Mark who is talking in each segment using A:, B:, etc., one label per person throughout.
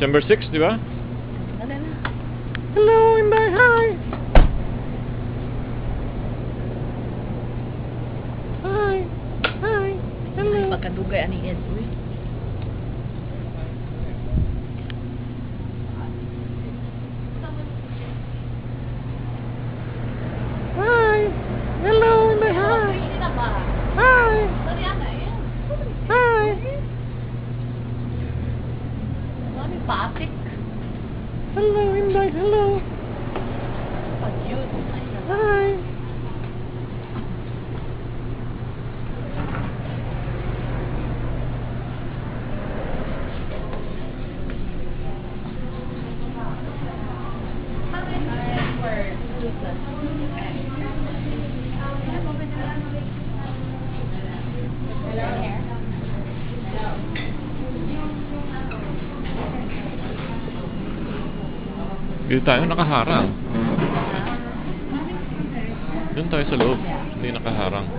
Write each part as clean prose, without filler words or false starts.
A: December 6, di ba?
B: Wala na.
A: Hello, Inday, hi! Hi! Hi! Hello!
B: Ay, pagkadugay ani Ed. Uy.
A: Hi! Hello, Inday, hi! Hi! Hi!
B: Ano patik?
A: Hello, Inday, hello!
B: Pag-yun.
A: Hi! Dito tayo nakaharang. Doon tayo sa loob. Hindi nakaharang.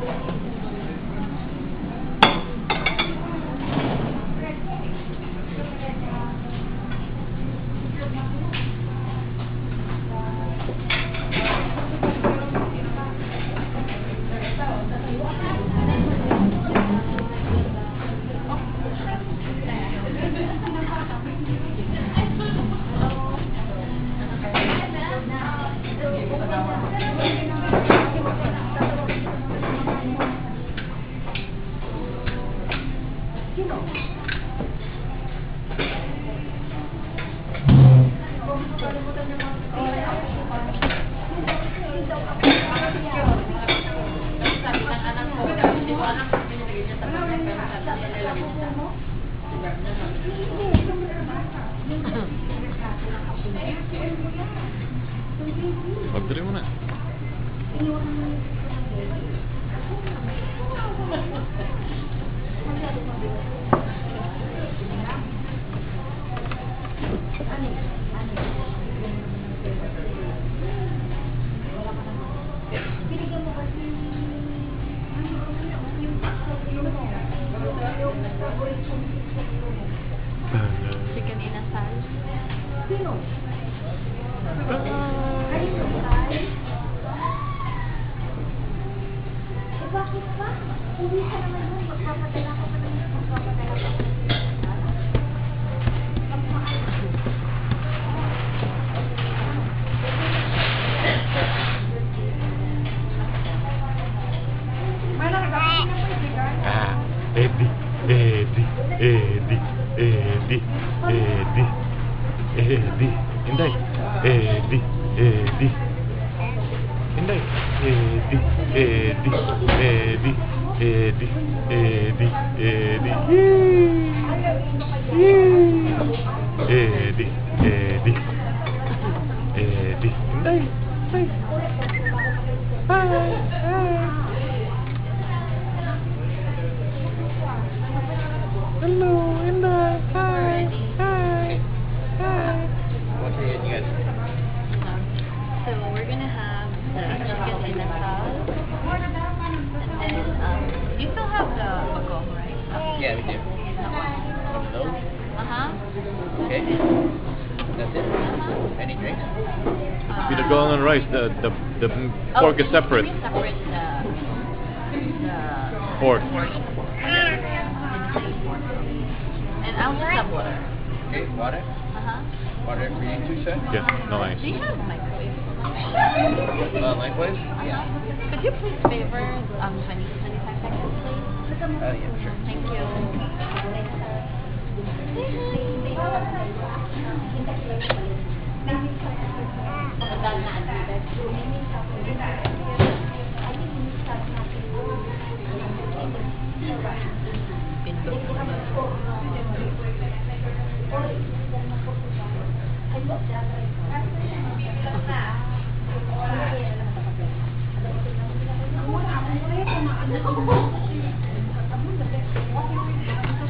A: Magdali mo na.
B: Chicken inasal.
C: Bakit ba? Hindi ka naman mo magpapadala ko naman magpapadala ko.
A: Ah, Eddie, Eddie, Eddie, Eddie, Eddie, Eddie, Inday, Eddie, Eddie, Inday, Eddie, Eddie, Eddie, Eddie, Eddie, Eddie, Eddie, Eddie, Eddie, Inday, hi, hi, hi. Hello, Inday. Hi. Hi. Hi.
D: What's your you guys?
B: So we're gonna have the chicken inasal. And then, you still have the bagong, right?
D: Yeah, we do. One of those.
B: Uh-huh.
D: Okay. That's it. Any drinks?
A: Pinagoong and rice. The pork is separate.
B: Separate the
A: Pork.
B: and I'll just have water.
D: Okay, water.
B: Uh-huh.
D: Water for you too, sir.
A: Yes, no ice.
B: Do you have a microwave?
D: Likewise?
B: Yeah. Could you please favor 20 to 25 seconds, please?
D: Yeah, sure.
B: Thank you.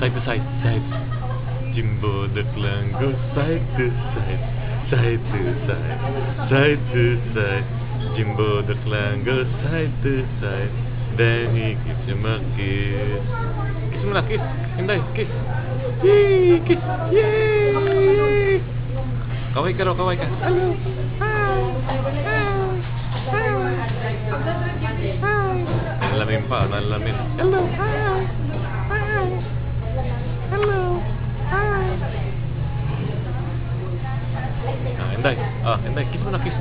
A: Side to side, side. Jimbo the clown goes side to side, side to side, side to side. Jimbo the clown goes side to side. Then he gives him a kiss. Kiss mo na, kiss. Hinday, kiss. Yay! Kiss. Yay! Kaway ka raw, kaway ka. Hello. Hi. Nalalamin pa, nalalamin. Hello. Hi. Hello. Hi. Inday. Inday, kiss mo na, kiss.